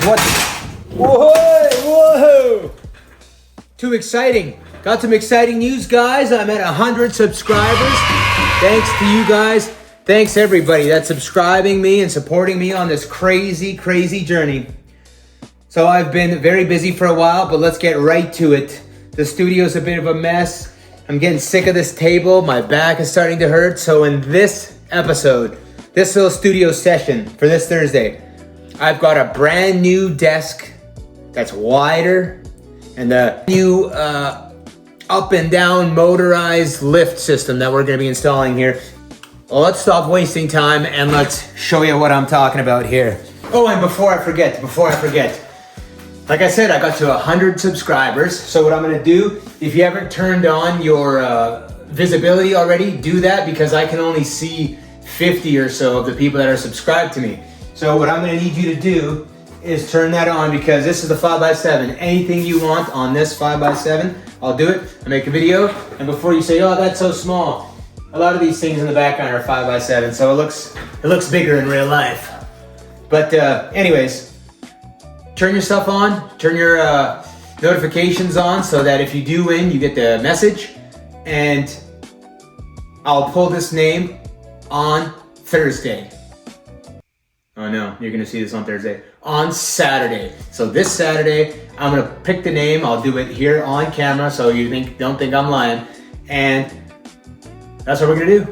what? Whoa! Too exciting. Got some exciting news, guys. I'm at 100 subscribers. Thanks to you guys. Thanks everybody that's subscribing me and supporting me on this crazy, crazy journey. So I've been very busy for a while, but let's get right to it. The studio's a bit of a mess. I'm getting sick of this table. My back is starting to hurt. So in this episode, this little studio session for this Thursday, I've got a brand new desk that's wider and a new up and down motorized lift system that we're gonna be installing here. Well, let's stop wasting time and let's show you what I'm talking about here. Oh, and before I forget, like I said, I got to 100 subscribers. So what I'm gonna do, if you haven't turned on your visibility already, do that because I can only see 50 or so of the people that are subscribed to me. So what I'm gonna need you to do is turn that on because this is the 5x7. Anything you want on this 5x7, I'll do it. I make a video, and before you say, oh, that's so small, a lot of these things in the background are 5x7, so it looks bigger in real life. But anyways, turn your stuff on, turn your notifications on so that if you do win, you get the message, and I'll pull this name on Thursday. Oh no, you're gonna see this on Thursday. On Saturday. So this Saturday, I'm gonna pick the name. I'll do it here on camera so you don't think I'm lying. And that's what we're gonna do.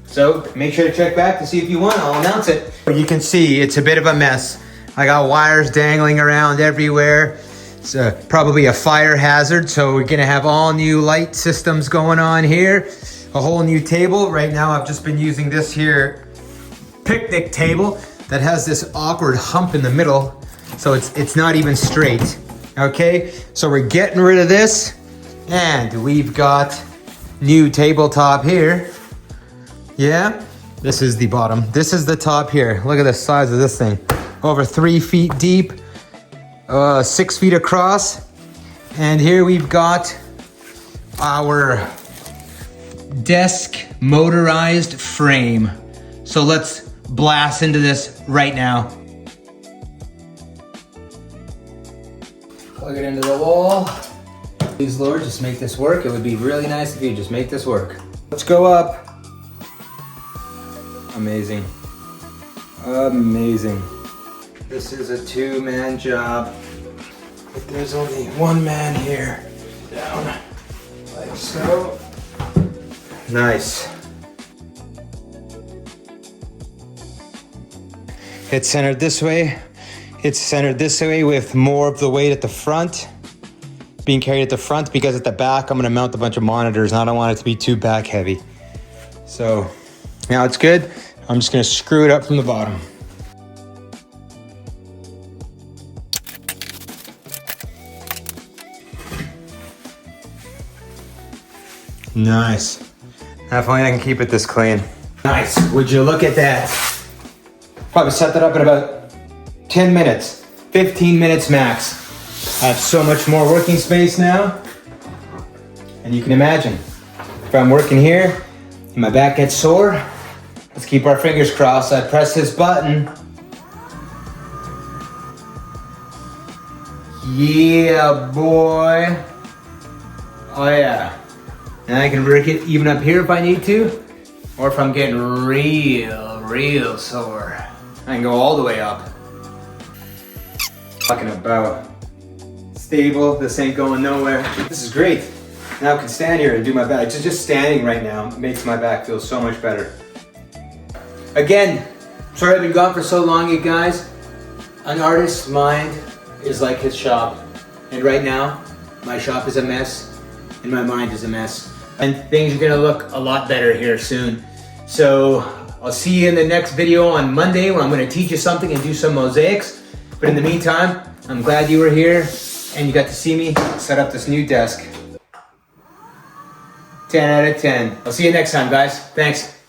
So make sure to check back to see if you won. I'll announce it. You can see it's a bit of a mess. I got wires dangling around everywhere. It's probably a fire hazard. So we're gonna have all new light systems going on here. A whole new table. Right now I've just been using this here picnic table that has this awkward hump in the middle, so it's not even straight. Okay, so we're getting rid of this, and we've got new tabletop here. Yeah, this is the bottom. This is the top here. Look at the size of this thing. Over 3 feet deep, 6 feet across, and here we've got our desk motorized frame. So let's blast into this right now. Plug it into the wall. Please, Lord, just make this work. It would be really nice if you just make this work. Let's go up. Amazing. Amazing. This is a 2-man job, but there's only 1 man here. Down, like so. Nice. It's centered this way. It's centered this way with more of the weight at the front, being carried at the front, because at the back, I'm gonna mount a bunch of monitors and I don't want it to be too back heavy. So now it's good. I'm just gonna screw it up from the bottom. Nice. If only I can keep it this clean. Nice, would you look at that? Probably set that up in about 10 minutes, 15 minutes max. I have so much more working space now. And you can imagine, if I'm working here and my back gets sore, let's keep our fingers crossed. I press this button. Yeah, boy. Oh yeah. And I can work it even up here if I need to, or if I'm getting real sore, I can go all the way up. Talking about stable, this ain't going nowhere. This is great. Now I can stand here and do my back. Just standing right now makes my back feel so much better. Again, sorry I've been gone for so long, you guys. An artist's mind is like his shop. And right now, my shop is a mess and my mind is a mess. And things are gonna look a lot better here soon. So I'll see you in the next video on Monday where I'm gonna teach you something and do some mosaics. But in the meantime, I'm glad you were here and you got to see me set up this new desk. 10 out of 10. I'll see you next time, guys. Thanks.